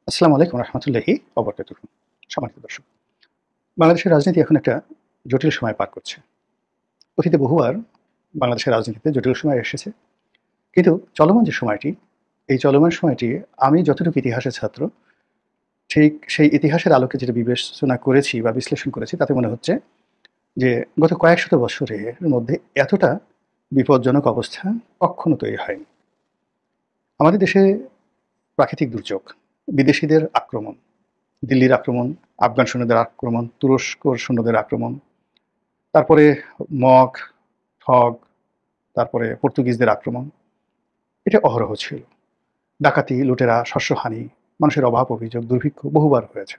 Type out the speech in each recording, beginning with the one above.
আসসালামু আলাইকুম রহমতুল্লাহি অবরকাতুহু। সম্মানিত দর্শক, বাংলাদেশের রাজনীতি এখন একটা জটিল সময় পার করছে। অতীতে বহুবার বাংলাদেশের রাজনীতিতে জটিল সময় এসেছে, কিন্তু চলমান যে সময়টি, এই চলমান সময়টি আমি যতটুকু ইতিহাসের ছাত্র, ঠিক সেই ইতিহাসের আলোকে যেটা বিবেচনা করেছি বা বিশ্লেষণ করেছি, তাতে মনে হচ্ছে যে গত কয়েক শত বছরের মধ্যে এতটা বিপজ্জনক অবস্থা কখনো তৈরি হয়নি। আমাদের দেশে প্রাকৃতিক দুর্যোগ, বিদেশিদের আক্রমণ, দিল্লির আক্রমণ, আফগান সৈন্যদের আক্রমণ, তুরস্কর সৈন্যদের আক্রমণ, তারপরে মগ, ঠগ, তারপরে পর্তুগিজদের আক্রমণ, এটা অহরহ ছিল। ডাকাতি, লুটেরা, শস্যহানি, মানুষের অভাব, অভিযোগ, দুর্ভিক্ষ বহুবার হয়েছে।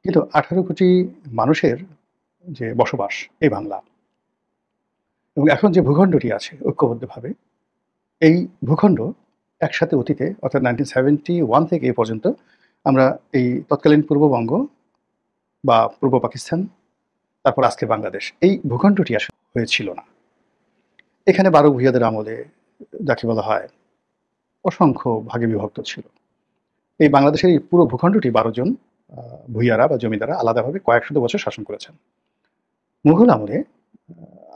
কিন্তু 18 কোটি মানুষের যে বসবাস এই বাংলা, এবং এখন যে ভূখণ্ডটি আছে ঐক্যবদ্ধভাবে, এই ভূখণ্ড একসাথে অতীতে অর্থাৎ 1971 থেকে এ পর্যন্ত আমরা এই তৎকালীন পূর্ববঙ্গ বা পূর্ব পাকিস্তান, তারপর আজকে বাংলাদেশ, এই ভূখণ্ডটি আসলে হয়েছিল না। এখানে 12 ভূঁইয়াদের আমলে যাকে বলা হয় অসংখ্য ভাগে বিভক্ত ছিল। এই বাংলাদেশের এই পুরো ভূখণ্ডটি 12 জন ভূঁইয়ারা বা জমিদারা আলাদাভাবে কয়েক শত বছর শাসন করেছেন। মুঘল আমলে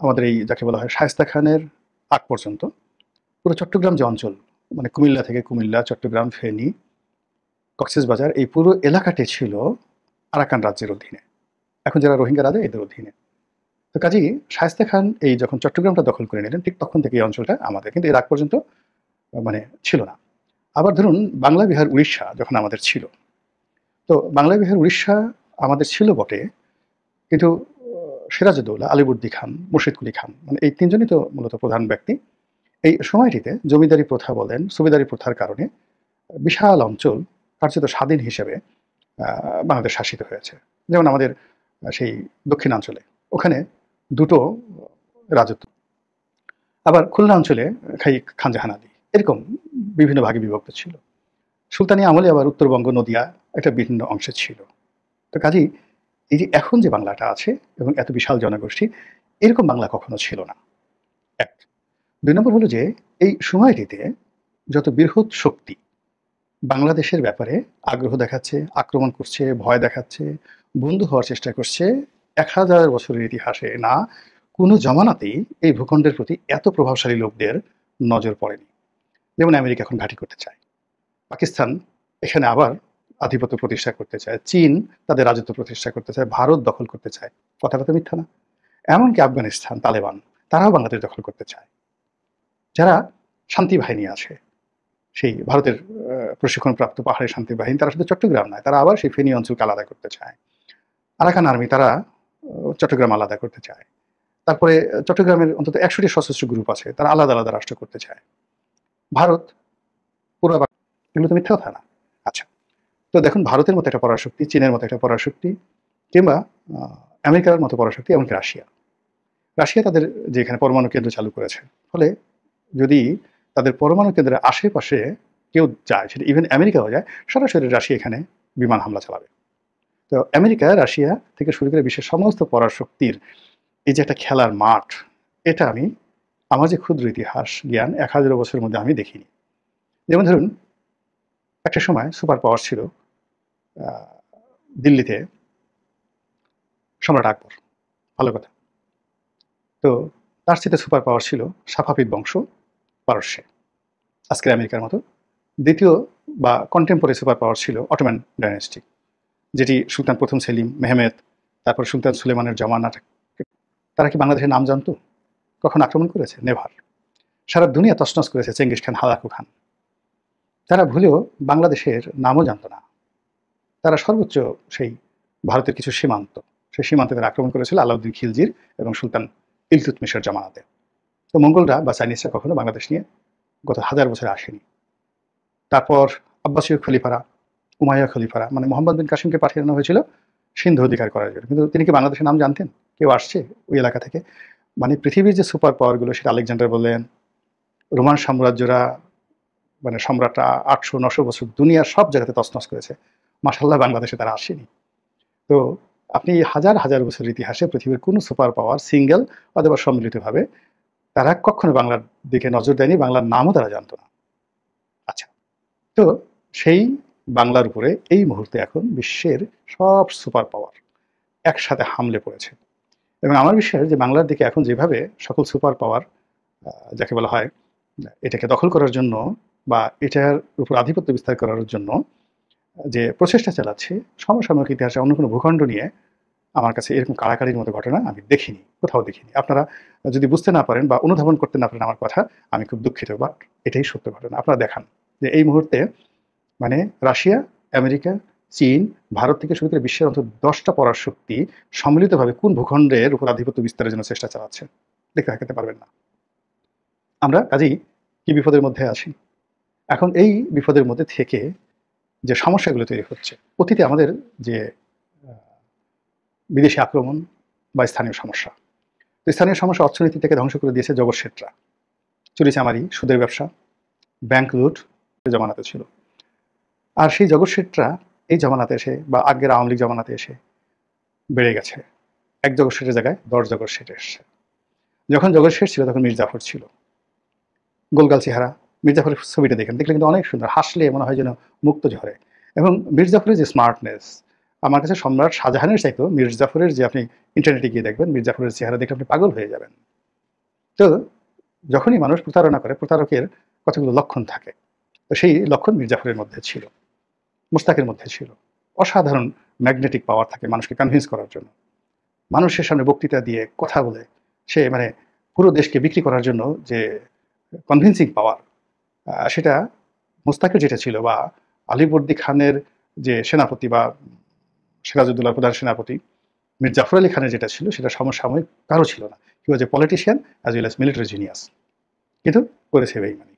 আমাদের এই যাকে বলা হয় শায়েস্তা খানের আগ পর্যন্ত পুরো চট্টগ্রাম যে অঞ্চল, মানে কুমিল্লা থেকে কুমিল্লা, চট্টগ্রাম, ফেনী, কক্সবাজার, এই পুরো এলাকাটি ছিল আরাকান রাজ্যের অধীনে। এখন যারা রোহিঙ্গা রাজা, এদের অধীনে। তো কাজেই শায়েস্তা খান এই যখন চট্টগ্রামটা দখল করে নিলেন, ঠিক তখন থেকে এই অঞ্চলটা আমাদের, কিন্তু এর আগ পর্যন্ত মানে ছিল না। আবার ধরুন বাংলা বিহার উড়িষ্যা যখন আমাদের ছিল, তো বাংলা বিহার উড়িষ্যা আমাদের ছিল বটে, কিন্তু সিরাজউদ্দৌলা, আলিবর্দী খান, মুর্শিদ কুলি খান, মানে এই তিনজনই তো মূলত প্রধান ব্যক্তি। এই সময়টিতে জমিদারি প্রথা বলেন, সুবেদারি প্রথার কারণে বিশাল অঞ্চল কার্যত স্বাধীন হিসেবে বাংলাদেশ শাসিত হয়েছে। যেমন আমাদের সেই দক্ষিণাঞ্চলে ওখানে দুটো রাজত্ব, আবার খুলনা অঞ্চলে খান জাহান আলী, এরকম বিভিন্ন ভাগে বিভক্ত ছিল। সুলতানি আমলে আবার উত্তরবঙ্গ, নদিয়া একটা বিভিন্ন অংশে ছিল। তো কাজেই এই যে এখন যে বাংলাটা আছে এবং এত বিশাল জনগোষ্ঠী, এরকম বাংলা কখনো ছিল না। এক। 2 নম্বর হলো যে এই সময়টিতে যত বৃহৎ শক্তি বাংলাদেশের ব্যাপারে আগ্রহ দেখাচ্ছে, আক্রমণ করছে, ভয় দেখাচ্ছে, বন্ধু হওয়ার চেষ্টা করছে, 1000 বছরের ইতিহাসে না কোনো জমানাতেই এই ভূখণ্ডের প্রতি এত প্রভাবশালী লোকদের নজর পড়েনি। যেমন আমেরিকা এখন ঘাঁটি করতে চায়, পাকিস্তান এখানে আবার আধিপত্য প্রতিষ্ঠা করতে চায়, চীন তাদের রাজত্ব প্রতিষ্ঠা করতে চায়, ভারত দখল করতে চায়। কথাটা তো মিথ্যা না? এমনকি আফগানিস্তান, তালেবান, তারাও বাংলাদেশ দখল করতে চায়। যারা শান্তি বাহিনী আছে, সেই ভারতের প্রশিক্ষণপ্রাপ্ত পাহাড়ি শান্তি বাহিনী, তারা শুধু চট্টগ্রাম নয়, তারা আবার সেই ফেনী অঞ্চলকে আলাদা করতে চায়। আরাকান আর্মি, তারা চট্টগ্রাম আলাদা করতে চায়। তারপরে চট্টগ্রামের অন্তত 100টি সশস্ত্র গ্রুপ আছে, তারা আলাদা আলাদা রাষ্ট্র করতে চায়। ভারত পুরো আবার, এগুলো তো মিথ্যা কথা না? আচ্ছা, তো দেখুন ভারতের মতো একটা পরাশক্তি, চীনের মতো একটা পরাশক্তি, কিংবা আমেরিকার মতো পরাশক্তি, এমনকি রাশিয়া। রাশিয়া তাদের যে এখানে পরমাণু কেন্দ্র চালু করেছে, ফলে যদি তাদের পরমাণু কেন্দ্রের আশেপাশে কেউ যায়, সেটা ইভেন আমেরিকাও যায়, সরাসরি রাশিয়া এখানে বিমান হামলা চালাবে। তো আমেরিকা, রাশিয়া থেকে শুরু করে বিশ্বের সমস্ত পরাশক্তির এই যে একটা খেলার মাঠ, এটা আমি আমার যে ক্ষুদ্র ইতিহাস জ্ঞান 1000 বছরের মধ্যে আমি দেখিনি। যেমন ধরুন একটা সময় সুপার পাওয়ার ছিল দিল্লিতে সম্রাট আকবর, ভালো কথা। তো তার সাথে সুপার পাওয়ার ছিল সাফাভিদ বংশ পারস্যে, আজকের আমেরিকার মতো। দ্বিতীয় বা কন্টেম্পোরারি সুপার পাওয়ার ছিল অটোম্যান ডাইনেস্টি, যেটি সুলতান প্রথম সেলিম, মেহমেদ, তারপর সুলতান সুলেমানের জমানাটা। তারা কি বাংলাদেশের নাম জানতো? কখন আক্রমণ করেছে? নেভার। সারা দুনিয়া তছনছ করেছে চেঙ্গিস খান, হালাকু খান। তারা ভুলেও বাংলাদেশের নামও জানতো না। তারা সর্বোচ্চ সেই ভারতের কিছু সীমান্ত, সেই সীমান্তে তারা আক্রমণ করেছিল আলাউদ্দিন খিলজির এবং সুলতান ইলতুৎমিশের জামানাতে। তো মঙ্গলরা বা চাইনিজরা কখনো বাংলাদেশ নিয়ে গত 1000 বছরে আসেনি। তারপর আব্বাসীয় খলিফারা, উমাইয়া খলিফারা, মানে মোহাম্মদ বিন কাসিমকে পাঠানো হয়েছিল সিন্ধু অধিকার করার জন্য, কিন্তু তিনি কি বাংলাদেশের নাম জানতেন? কেউ আসছে ওই এলাকা থেকে? মানে পৃথিবীর যে সুপার পাওয়ারগুলো, সেটা আলেকজান্ডার বলেন, রোমান সাম্রাজ্যরা, মানে সম্রাটরা 800-900 বছর দুনিয়ার সব জায়গাতে তছনছ করেছে, মাশাল্লাহ বাংলাদেশে তারা আসেনি। তো আপনি হাজার হাজার বছরের ইতিহাসে পৃথিবীর কোনো সুপার পাওয়ার সিঙ্গেল অথবা সম্মিলিতভাবে তারা কখনো বাংলার দিকে নজর দেয়নি, বাংলার নামও তারা জানতো না। আচ্ছা, তো সেই বাংলার উপরে এই মুহূর্তে এখন বিশ্বের সব সুপার পাওয়ার একসাথে হামলে পড়েছে। এবং আমার বিশ্বাস যে বাংলার দিকে এখন যেভাবে সকল সুপার পাওয়ার যাকে বলা হয় এটাকে দখল করার জন্য বা এটার উপর আধিপত্য বিস্তার করার জন্য যে প্রচেষ্টা চালাচ্ছে, সমসাময়িক ইতিহাসে অন্য কোনো ভূখণ্ড নিয়ে আমার কাছে এরকম কাড়াকাড়ির মতো ঘটনা আমি দেখিনি, কোথাও দেখিনি। আপনারা যদি বুঝতে না পারেন বা অনুধাবন করতে না পারেন আমার কথা, আমি খুব দুঃখিত, বাট এটাই সত্য ঘটনা। আপনারা দেখান যে এই মুহূর্তে মানে রাশিয়া, আমেরিকা, চীন, ভারত থেকে শুরু করে বিশ্বের অন্তত 10টা পরাশক্তি সম্মিলিতভাবে কোন ভূখণ্ডের উপর আধিপত্য বিস্তারের জন্য চেষ্টা চালাচ্ছে, দেখতে দেখাতে পারবেন না। আমরা কাজেই কি বিপদের মধ্যে আছি। এখন এই বিপদের মধ্যে থেকে যে সমস্যাগুলো তৈরি হচ্ছে, অতীতে আমাদের যে বিদেশি আক্রমণ বা স্থানীয় সমস্যা, তো স্থানীয় সমস্যা অর্থনীতি থেকে ধ্বংস করে দিয়েছে জগৎ শেঠরা। চুরিচামারি, সুদের ব্যবসা, ব্যাংক লুট জমানাতে ছিল। আর সেই জগৎ শেঠরা এই জমানাতে এসে বা আগের আওয়ামী লীগ জমানাতে এসে বেড়ে গেছে। এক জগৎ শেঠের জায়গায় 10 জগৎ শেঠ এসছে। যখন জগৎ শেঠ ছিল তখন মীর জাফর ছিল, গোলগাল চেহারা। মীর জাফরের ছবিটা দেখেন, দেখলে কিন্তু অনেক সুন্দর, হাসলে মনে হয় যেন মুক্ত ঝরে। এবং মীর জাফরের যে স্মার্টনেস, আমার কাছে সম্রাট শাহজাহানের চাইতো মীর জাফরের, যে আপনি ইন্টারনেটে গিয়ে দেখবেন মীর জাফরের চেহারা দেখে আপনি পাগল হয়ে যাবেন। তো যখনই মানুষ প্রতারণা করে, প্রতারকের কতগুলো লক্ষণ থাকে, তো সেই লক্ষণ মীর জাফরের মধ্যে ছিল, মুস্তাকের মধ্যে ছিল। অসাধারণ ম্যাগনেটিক পাওয়ার থাকে মানুষকে কনভিন্স করার জন্য। মানুষের সামনে বক্তৃতা দিয়ে কথা বলে সে মানে পুরো দেশকে বিক্রি করার জন্য যে কনভিন্সিং পাওয়ার, সেটা মুস্তাকের যেটা ছিল, বা আলীবর্দী খানের যে সেনাপতি বা সিরাজউদ্দৌলার প্রধান সেনাপতি মীর জাফর আলী খানের যেটা ছিল, সেটা সমসাময়িক কারো ছিল না। He was a politician as well as military genius, কিন্তু করেছে বেইমানি।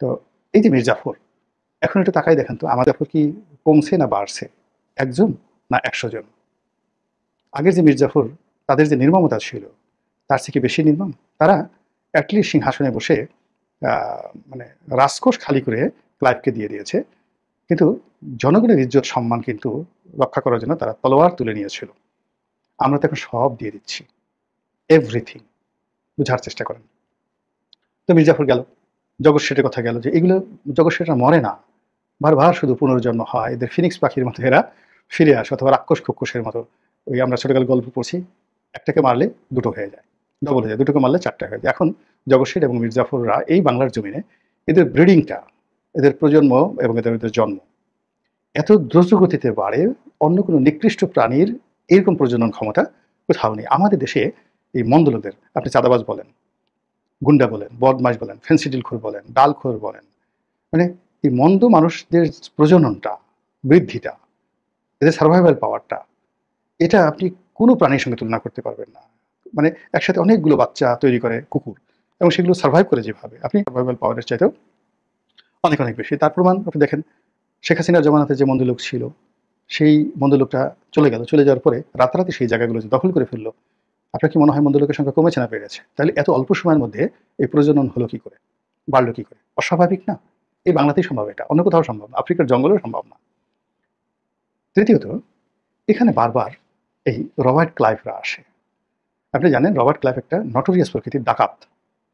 তো এই যে মীর জাফর, এখন একটু তাকাই দেখেন তো, আমার জাফর কি কমছে না বাড়ছে? 1 জন না 100 জন? আগের যে মীর জাফর, তাদের যে নির্মমতা ছিল, তার থেকে বেশি নির্মম। তারা অ্যাটলিস্ট সিংহাসনে বসে মানে রাজকোষ খালি করে ক্লাইভকে দিয়ে দিয়েছে, কিন্তু জনগণের ইজ্জত সম্মান কিন্তু রক্ষা করার জন্য তারা তলোয়ার তুলে নিয়েছিল। আমরা তো এখন সব দিয়ে দিচ্ছি, এভরিথিং। বুঝার চেষ্টা করেন। তো মীর জাফর গেল, জগৎ শেঠের কথা গেল, যে এগুলো জগৎ শেঠরা মরে না, বারবার শুধু পুনর্জন্ম হয়, এদের ফিনিক্স পাখির মতো এরা ফিরে আসে, অথবা রাক্ষস খক্ষসের মতো। ওই আমরা ছোটকালে গল্প পড়ছি, একটাকে মারলে দুটো হয়ে যায়, ডবল হয়ে যায়, দুটোকে মারলে 4টা হয়ে যায়। এখন জগৎ শেঠ এবং মীর জাফররা এই বাংলার জমিনে এদের ব্রিডিংটা, এদের প্রজন্ম এবং এদের জন্ম এত দ্রুত গতিতে বাড়ে, অন্য কোনো নিকৃষ্ট প্রাণীর এরকম প্রজনন ক্ষমতা কোথাও নেই। আমাদের দেশে এই মন্দ লোকদের, আপনি চাঁদাবাজ বলেন, গুন্ডা বলেন, বদমাশ বলেন, ফেন্সিডিলখোর বলেন, ডালখোর বলেন, মানে এই মন্দ মানুষদের প্রজননটা, বৃদ্ধিটা, এদের সার্ভাইভাল পাওয়ারটা, এটা আপনি কোনো প্রাণীর সঙ্গে তুলনা করতে পারবেন না। মানে একসাথে অনেকগুলো বাচ্চা তৈরি করে কুকুর, এবং সেগুলো সার্ভাইভ করে যেভাবে, আপনি সার্ভাইভাল পাওয়ারের চাইতেও অনেক অনেক বেশি। তার প্রমাণ আপনি দেখেন, শেখ হাসিনার জমানাতে যে মন্দলোক ছিল, সেই মন্দলোকটা চলে গেল, চলে যাওয়ার পরে রাতারাতি সেই জায়গাগুলো যে দখল করে ফেললো। আপনার কি মনে হয় মন্দলোকের সংখ্যা কমেছে না বেড়েছে? তাহলে এত অল্প সময়ের মধ্যে এই প্রজনন হলো কি করে, বাড়লো কি করে? অস্বাভাবিক না? এই বাংলাতেই সম্ভব, এটা অন্য কোথাও সম্ভব না, আফ্রিকার জঙ্গলেও সম্ভব না। তৃতীয়ত, এখানে বারবার এই রবার্ট ক্লাইভরা আসে। আপনি জানেন রবার্ট ক্লাইভ একটা নটোরিয়াস প্রকৃতির ডাকাত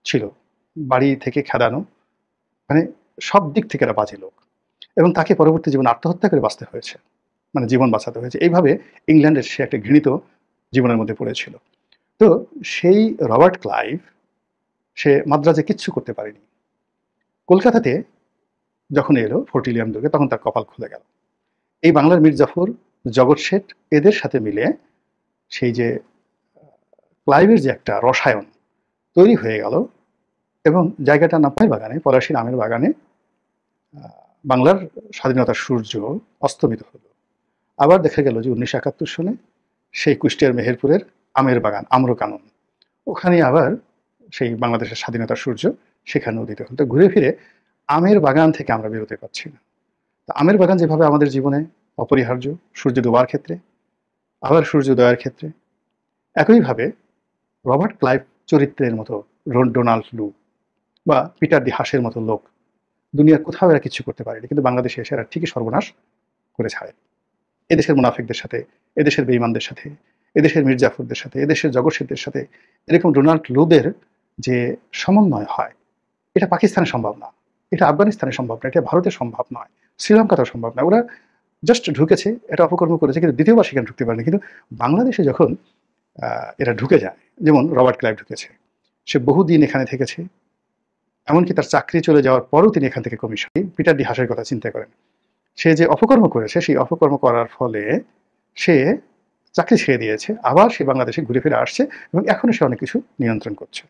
ছিল, বাড়ি থেকে খেদানো, মানে সব দিক থেকে একটা বাজে লোক, এবং তাকে পরবর্তী জীবন আত্মহত্যা করে বাঁচতে হয়েছে, মানে জীবন বাঁচাতে হয়েছে। এইভাবে ইংল্যান্ডের সে একটা ঘৃণিত জীবনের মধ্যে পড়েছিল। তো সেই রবার্ট ক্লাইভ, সে মাদ্রাজে কিচ্ছু করতে পারেনি। কলকাতাতে যখন এলো ফোর্ট উইলিয়াম দুর্গে, তখন তার কপাল খুলে গেল। এই বাংলার মীর জাফর, জগৎ শেঠ, এদের সাথে মিলে সেই যে ক্লাইভের যে একটা রসায়ন তৈরি হয়ে গেল, এবং জায়গাটা নামের বাগানে, পলাশীর আমের বাগানে বাংলার স্বাধীনতার সূর্য অস্তমিত হলো। আবার দেখা গেল যে 1971 সনে সেই কুষ্টিয়ার মেহেরপুরের আমের বাগান, আম্রকানন, ওখানে আবার সেই বাংলাদেশের স্বাধীনতার সূর্য সেখানে উদিত হল। তো ঘুরে ফিরে আমের বাগান থেকে আমরা বেরোতে পারছি না। তো আমের বাগান যেভাবে আমাদের জীবনে অপরিহার্য সূর্য ডোবার ক্ষেত্রে, আবার সূর্যোদয়ের ক্ষেত্রে, একইভাবে রবার্ট ক্লাইভ চরিত্রের মতো ডোনাল্ড লু বা পিটার ডি হাসের মতো লোক দুনিয়ার কোথাও এরা কিছু করতে পারেনি, কিন্তু বাংলাদেশে এসে এরা ঠিকই সর্বনাশ করে ছাড়ে। এদেশের মুনাফিকদের সাথে, এদেশের বেঈমানদের সাথে, এদেশের মীর জাফরদের সাথে, এদেশের জগৎ শেঠদের সাথে এরকম ডোনাল্ড লুদের যে সমন্বয় হয়, এটা পাকিস্তানে সম্ভব না, এটা আফগানিস্তানে সম্ভব না, এটা ভারতে সম্ভব নয়, শ্রীলঙ্কাতেও সম্ভব না। ওরা জাস্ট ঢুকেছে, এটা অপকর্ম করেছে, কিন্তু দ্বিতীয়বার সেখানে ঢুকতে পারেনি। কিন্তু বাংলাদেশে যখন এরা ঢুকে যায়, যেমন রবার্ট ক্লাইভ ঢুকেছে, সে বহুদিন এখানে থেকেছে, এমনকি তার চাকরি চলে যাওয়ার পরও তিনি এখান থেকে কমিশন। পিটার ডি হাসের কথা চিন্তা করেন, সে যে অপকর্ম করেছে, সেই অপকর্ম করার ফলে সে চাকরি ছেড়ে দিয়েছে, আবার সে বাংলাদেশে ঘুরে ফিরে আসছে এবং এখনো সে অনেক কিছু নিয়ন্ত্রণ করছে।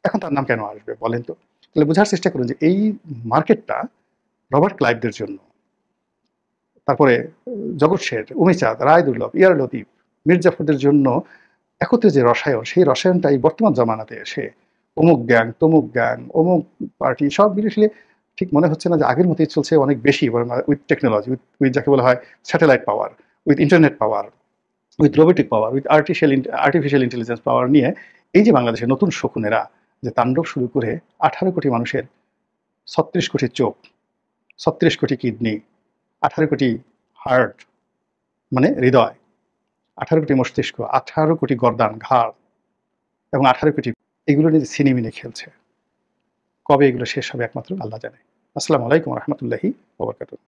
এখন তার নাম কেন আসবে বলেন তো? তাহলে বোঝার চেষ্টা করুন যে এই মার্কেটটা রবার্ট ক্লাইভদের জন্য, তারপরে জগৎ শেঠ, উমিচাঁদ, রায় দুর্লভ, ইয়ার লতিফ, মীর জাফরদের জন্য একত্রে যে রসায়ন, সেই রসায়নটাই বর্তমান জামানাতে এসে অমুক গ্যাং, তমুক গ্যাং, অমুক পার্টি সব মিলিয়ে ঠিক মনে হচ্ছে না যে আগের মতোই চলছে, অনেক বেশি, বরং উইথ টেকনোলজি, উইথ যাকে বলা হয় satellite power, with internet power, with robotic power, with artificial intelligence power নিয়ে এই যে বাংলাদেশের নতুন শকুনেরা যে তাণ্ডব শুরু করে 18 কোটি মানুষের 36 কোটি চোখ, 36 কোটি কিডনি, 18 কোটি হার্ট মানে হৃদয়, 18 কোটি মস্তিষ্ক, 18 কোটি গর্দান ঘাড় এবং 18 কোটি, এগুলো নিয়ে সিনেমিনে খেলছে। কবে এগুলো শেষ হবে একমাত্র আল্লাহ জানে। আসসালামু আলাইকুম রহমতুল্লাহি ওয়া বারাকাতুহু।